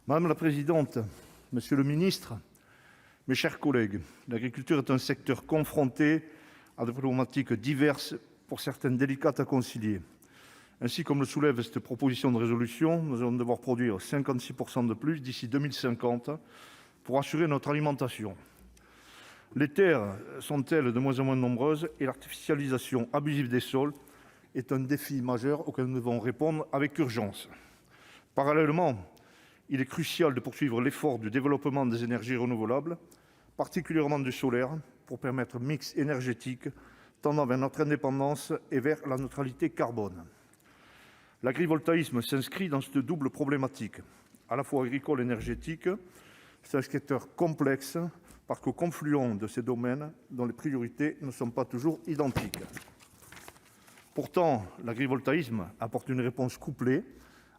Madame la présidente, monsieur le ministre, mes chers collègues, l'agriculture est un secteur confronté à des problématiques diverses, pour certaines délicates à concilier. Ainsi, comme le soulève cette proposition de résolution, nous allons devoir produire 56% de plus d'ici 2050 pour assurer notre alimentation. Les terres sont-elles de moins en moins nombreuses et l'artificialisation abusive des sols est un défi majeur auquel nous devons répondre avec urgence. Parallèlement, il est crucial de poursuivre l'effort du développement des énergies renouvelables, particulièrement du solaire, pour permettre un mix énergétique tendant vers notre indépendance et vers la neutralité carbone. L'agrivoltaïsme s'inscrit dans cette double problématique, à la fois agricole et énergétique. C'est un secteur complexe, parce qu'au confluent de ces domaines, dont les priorités ne sont pas toujours identiques. Pourtant, l'agrivoltaïsme apporte une réponse couplée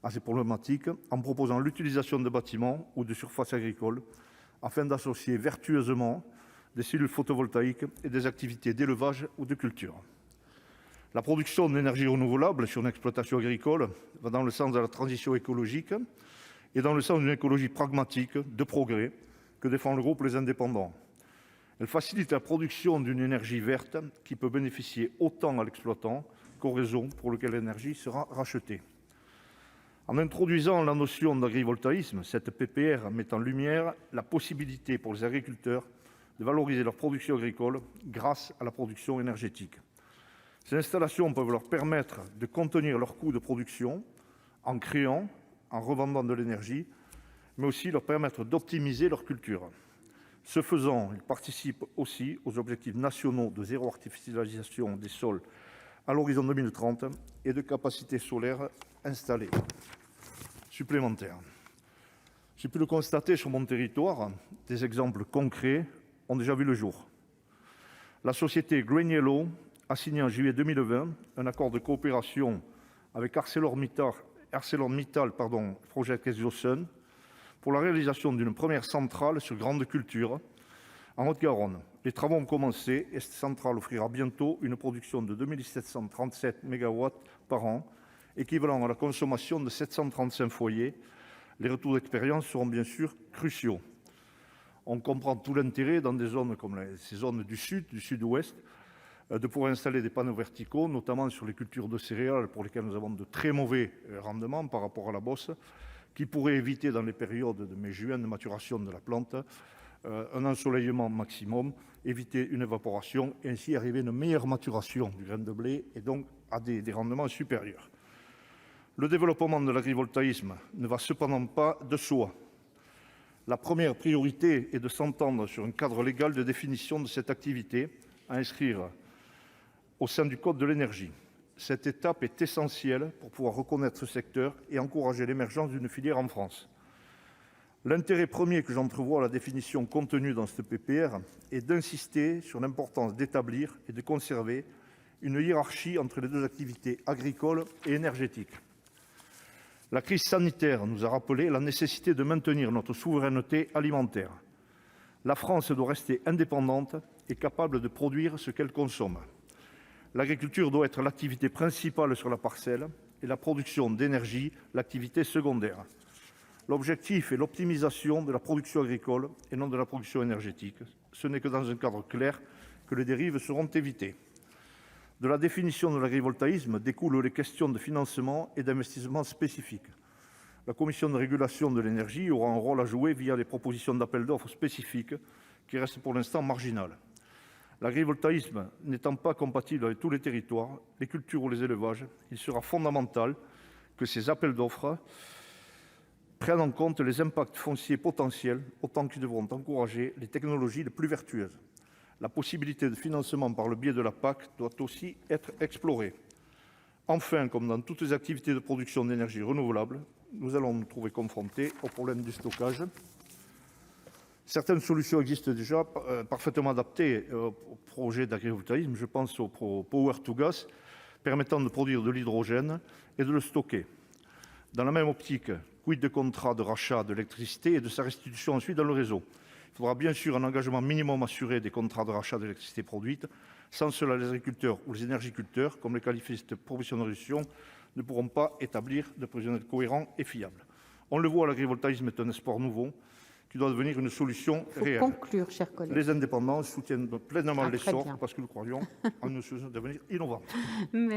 à ces problématiques en proposant l'utilisation de bâtiments ou de surfaces agricoles afin d'associer vertueusement des cellules photovoltaïques et des activités d'élevage ou de culture. La production d'énergie renouvelable sur une exploitation agricole va dans le sens de la transition écologique et dans le sens d'une écologie pragmatique de progrès que défend le groupe Les Indépendants. Elle facilite la production d'une énergie verte qui peut bénéficier autant à l'exploitant qu'au réseau pour lequel l'énergie sera rachetée. En introduisant la notion d'agrivoltaïsme, cette PPR met en lumière la possibilité pour les agriculteurs de valoriser leur production agricole grâce à la production énergétique. Ces installations peuvent leur permettre de contenir leurs coûts de production en créant, en revendant de l'énergie, mais aussi leur permettre d'optimiser leur culture. Ce faisant, ils participent aussi aux objectifs nationaux de zéro artificialisation des sols à l'horizon 2030 et de capacité solaire installée supplémentaires. J'ai pu le constater sur mon territoire, des exemples concrets ont déjà vu le jour. La société GreenYellow a signé en juillet 2020 un accord de coopération avec ArcelorMittal, Project ExoSun, pour la réalisation d'une première centrale sur grande culture en Haute-Garonne. Les travaux ont commencé et cette centrale offrira bientôt une production de 2737 MW par an, équivalent à la consommation de 735 foyers. Les retours d'expérience seront bien sûr cruciaux. On comprend tout l'intérêt dans des zones comme ces zones du sud, du sud-ouest, de pouvoir installer des panneaux verticaux, notamment sur les cultures de céréales pour lesquelles nous avons de très mauvais rendements par rapport à la bosse, qui pourraient éviter dans les périodes de mai-juin de maturation de la plante un ensoleillement maximum, éviter une évaporation et ainsi arriver à une meilleure maturation du grain de blé et donc à des rendements supérieurs. Le développement de l'agrivoltaïsme ne va cependant pas de soi. La première priorité est de s'entendre sur un cadre légal de définition de cette activité à inscrire au sein du Code de l'énergie. Cette étape est essentielle pour pouvoir reconnaître ce secteur et encourager l'émergence d'une filière en France. L'intérêt premier que j'entrevois à la définition contenue dans cette PPR est d'insister sur l'importance d'établir et de conserver une hiérarchie entre les deux activités agricoles et énergétiques. La crise sanitaire nous a rappelé la nécessité de maintenir notre souveraineté alimentaire. La France doit rester indépendante et capable de produire ce qu'elle consomme. L'agriculture doit être l'activité principale sur la parcelle et la production d'énergie l'activité secondaire. L'objectif est l'optimisation de la production agricole et non de la production énergétique. Ce n'est que dans un cadre clair que les dérives seront évitées. De la définition de l'agrivoltaïsme découlent les questions de financement et d'investissement spécifiques. La Commission de régulation de l'énergie aura un rôle à jouer via les propositions d'appel d'offres spécifiques qui restent pour l'instant marginales. L'agrivoltaïsme n'étant pas compatible avec tous les territoires, les cultures ou les élevages, il sera fondamental que ces appels d'offres prennent en compte les impacts fonciers potentiels, autant qu'ils devront encourager les technologies les plus vertueuses. La possibilité de financement par le biais de la PAC doit aussi être explorée. Enfin, comme dans toutes les activités de production d'énergie renouvelable, nous allons nous trouver confrontés au problème du stockage. Certaines solutions existent déjà parfaitement adaptées au projet d'agrivoltaïsme. Je pense au Power to Gas, permettant de produire de l'hydrogène et de le stocker. Dans la même optique, quid de contrat de rachat de l'électricité et de sa restitution ensuite dans le réseau. Il faudra bien sûr un engagement minimum assuré des contrats de rachat d'électricité produite. Sans cela, les agriculteurs ou les énergiculteurs, comme les qualifie cette proposition de résolution, ne pourront pas établir de prévisionnel cohérent et fiable. On le voit, l'agrivoltaïsme est un espoir nouveau qui doit devenir une solution réelle. Conclure, chers collègues. Les indépendants soutiennent pleinement Très l'essor bien. parce que nous croyons en une solution d'avenir innovante. Merci.